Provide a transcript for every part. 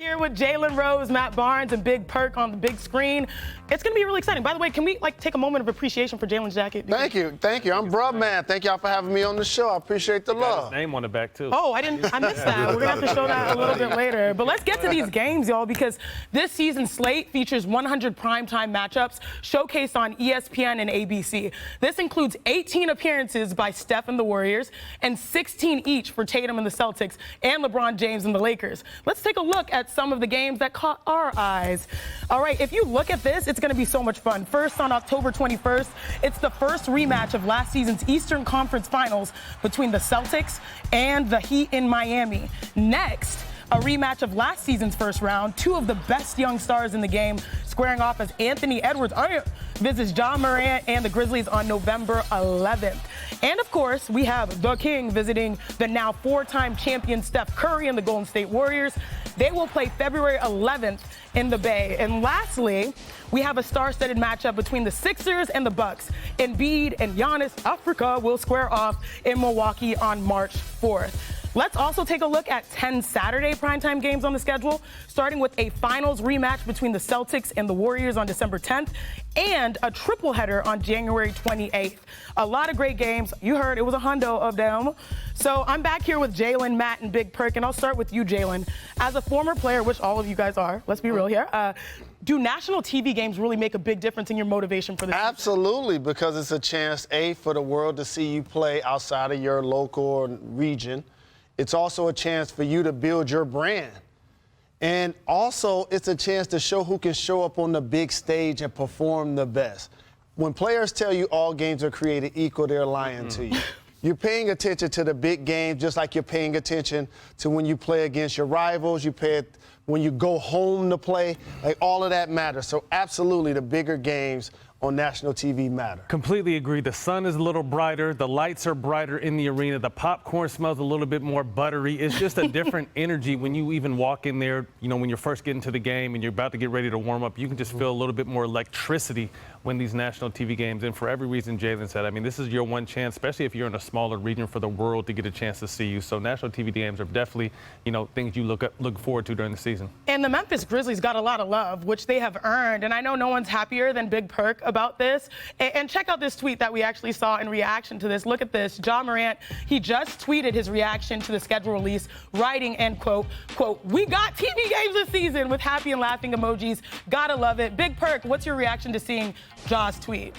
Here with Jalen Rose, Matt Barnes, and Big Perk on the big screen. It's going to be really exciting. By the way, can we take a moment of appreciation for Jalen's jacket? Thank you. I'm Brogdon. Thank y'all for having me on the show. I appreciate the love. His name on the back, too. Oh, I missed that. We're going to have to show that a little bit later. But let's get to these games, y'all, because this season's slate features 100 primetime matchups showcased on ESPN and ABC. This includes 18 appearances by Steph and the Warriors and 16 each for Tatum and the Celtics and LeBron James and the Lakers. Let's take a look at some of the games that caught our eyes. All right, if you look at this, it's going to be so much fun. First, on October 21st, it's the first rematch of last season's Eastern Conference Finals between the Celtics and the Heat in Miami. Next, a rematch of last season's first round. Two of the best young stars in the game squaring off as Anthony Edwards visits John Morant and the Grizzlies on November 11th. And of course, we have the King visiting the now four-time champion Steph Curry and the Golden State Warriors. They will play February 11th in the Bay. And lastly, we have a star-studded matchup between the Sixers and the Bucks. Embiid and Giannis Africa will square off in Milwaukee on March 4th. Let's also take a look at 10 Saturday primetime games on the schedule, starting with a finals rematch between the Celtics and the Warriors on December 10th, and a triple header on January 28th. A lot of great games. You heard it was a hundo of them. So I'm back here with Jalen, Matt, and Big Perk, and I'll start with you, Jalen. As a former player, which all of you guys are, let's be real here, do national TV games really make a big difference in your motivation for this? Absolutely, because it's a chance, A, for the world to see you play outside of your local region. It's also a chance for you to build your brand. And also, it's a chance to show who can show up on the big stage and perform the best. When players tell you all games are created equal, they're lying to you. You're paying attention to the big games just like you're paying attention to when you play against your rivals. You pay it when you go home to play. Like, all of that matters. So absolutely, the bigger games on national TV matter. Completely agree. The sun is a little brighter. The lights are brighter in the arena. The popcorn smells a little bit more buttery. It's just a different energy when you even walk in there, you know, when you're first getting to the game and you're about to get ready to warm up. You can just feel a little bit more electricity when these national TV games. And for every reason Jalen said, I mean, this is your one chance, especially if you're in a smaller region, for the world to get a chance to see you. So national TV games are definitely, you know, things you look forward to during the season. And the Memphis Grizzlies got a lot of love, which they have earned. And I know no one's happier than Big Perk about this. And check out this tweet that we actually saw in reaction to this. Look at this. John Morant, he just tweeted his reaction to the schedule release, writing, and quote, "We got TV games this season," with happy and laughing emojis. Gotta love it. Big Perk, what's your reaction to seeing Ja's tweet?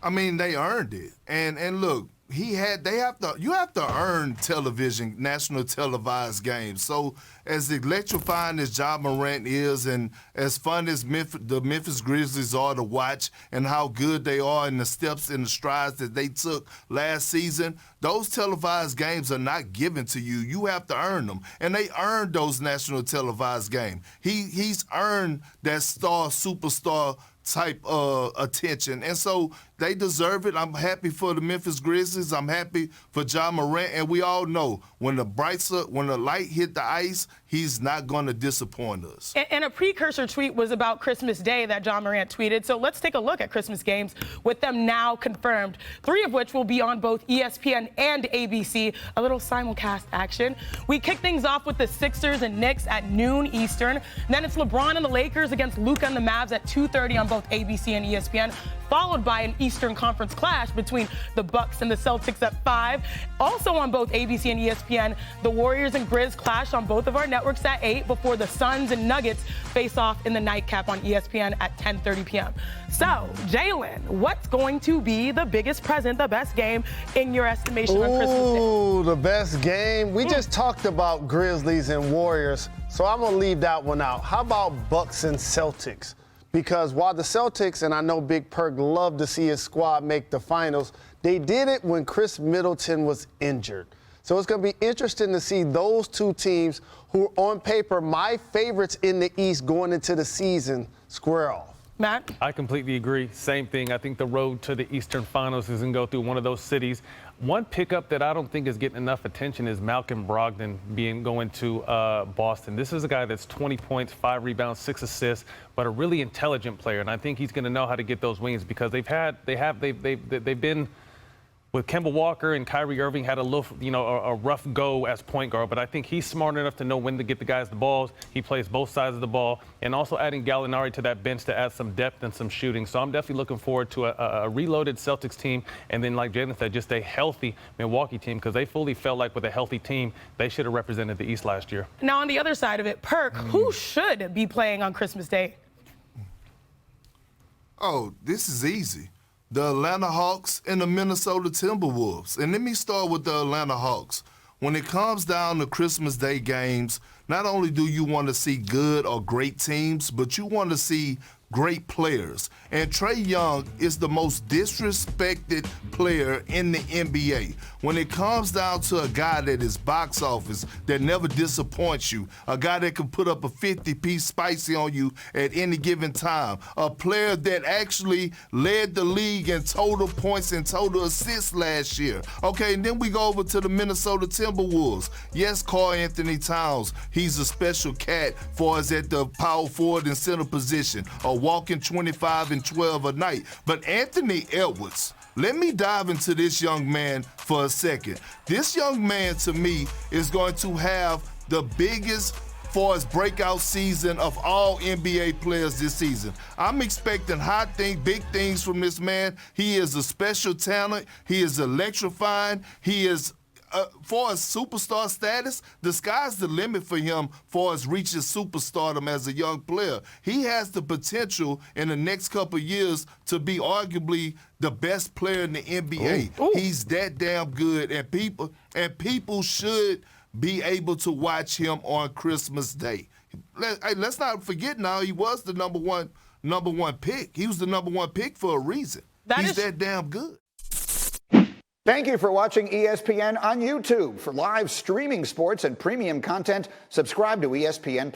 I mean, they earned it. And look, you have to earn television, national televised games. So as electrifying as Ja Morant is, and as fun as the Memphis Grizzlies are to watch, and how good they are, and the steps and the strides that they took last season, those televised games are not given to you. You have to earn them. And they earned those national televised games. He's earned that superstar type attention. And so they deserve it. I'm happy for the Memphis Grizzlies. I'm happy for Ja Morant. And we all know when the light hit the ice, he's not going to disappoint us. And a precursor tweet was about Christmas Day that Ja Morant tweeted. So let's take a look at Christmas games with them now confirmed, 3 of which will be on both ESPN and ABC, a little simulcast action. We kick things off with the Sixers and Knicks at noon Eastern. Then it's LeBron and the Lakers against Luka and the Mavs at 2:30 on both ABC and ESPN, followed by an Eastern Conference clash between the Bucks and the Celtics at 5. Also on both ABC and ESPN, the Warriors and Grizz clash on both of our networks at 8 before the Suns and Nuggets face off in the nightcap on ESPN at 10:30 p.m. So, Jalen, what's going to be the biggest present, the best game in your estimation on Christmas Day? Ooh, the best game. We just talked about Grizzlies and Warriors, so I'm going to leave that one out. How about Bucks and Celtics? Because while the Celtics, and I know Big Perk loved to see his squad make the finals, they did it when Chris Middleton was injured. So it's going to be interesting to see those two teams, who are on paper my favorites in the East going into the season, square off. Matt? I completely agree. Same thing. I think the road to the Eastern Finals is going to go through one of those cities. One pickup that I don't think is getting enough attention is Malcolm Brogdon going to Boston. This is a guy that's 20 points, 5 rebounds, 6 assists, but a really intelligent player. And I think he's going to know how to get those wings, because they've been with Kemba Walker and Kyrie Irving had a little, a rough go as point guard, but I think he's smart enough to know when to get the guys the balls. He plays both sides of the ball, and also adding Gallinari to that bench to add some depth and some shooting. So I'm definitely looking forward to a reloaded Celtics team, and then, like Jalen said, just a healthy Milwaukee team, because they fully felt like with a healthy team, they should have represented the East last year. Now, on the other side of it, Perk, who should be playing on Christmas Day? Oh, this is easy. The Atlanta Hawks and the Minnesota Timberwolves. And let me start with the Atlanta Hawks. When it comes down to Christmas Day games, not only do you want to see good or great teams, but you want to see great players. And Trae Young is the most disrespected player in the NBA. When it comes down to a guy that is box office, that never disappoints you, a guy that can put up a 50-piece spicy on you at any given time, a player that actually led the league in total points and total assists last year. Okay, and then we go over to the Minnesota Timberwolves. Yes, Karl Anthony Towns, he's a special cat for us at the power forward and center position, a walking 25 and 12 a night. But Anthony Edwards, let me dive into this young man for a second. This young man, to me, is going to have the biggest for his breakout season of all NBA players this season. I'm expecting big things from this man. He is a special talent. He is electrifying. He is for his superstar status, the sky's the limit for him for his reaching superstardom as a young player. He has the potential in the next couple of years to be arguably the best player in the NBA. Ooh. He's that damn good, and people should be able to watch him on Christmas Day. Let's not forget now, he was the number one pick. He was the number one pick for a reason. He's that damn good. Thank you for watching ESPN on YouTube. For live streaming sports and premium content, subscribe to ESPN+.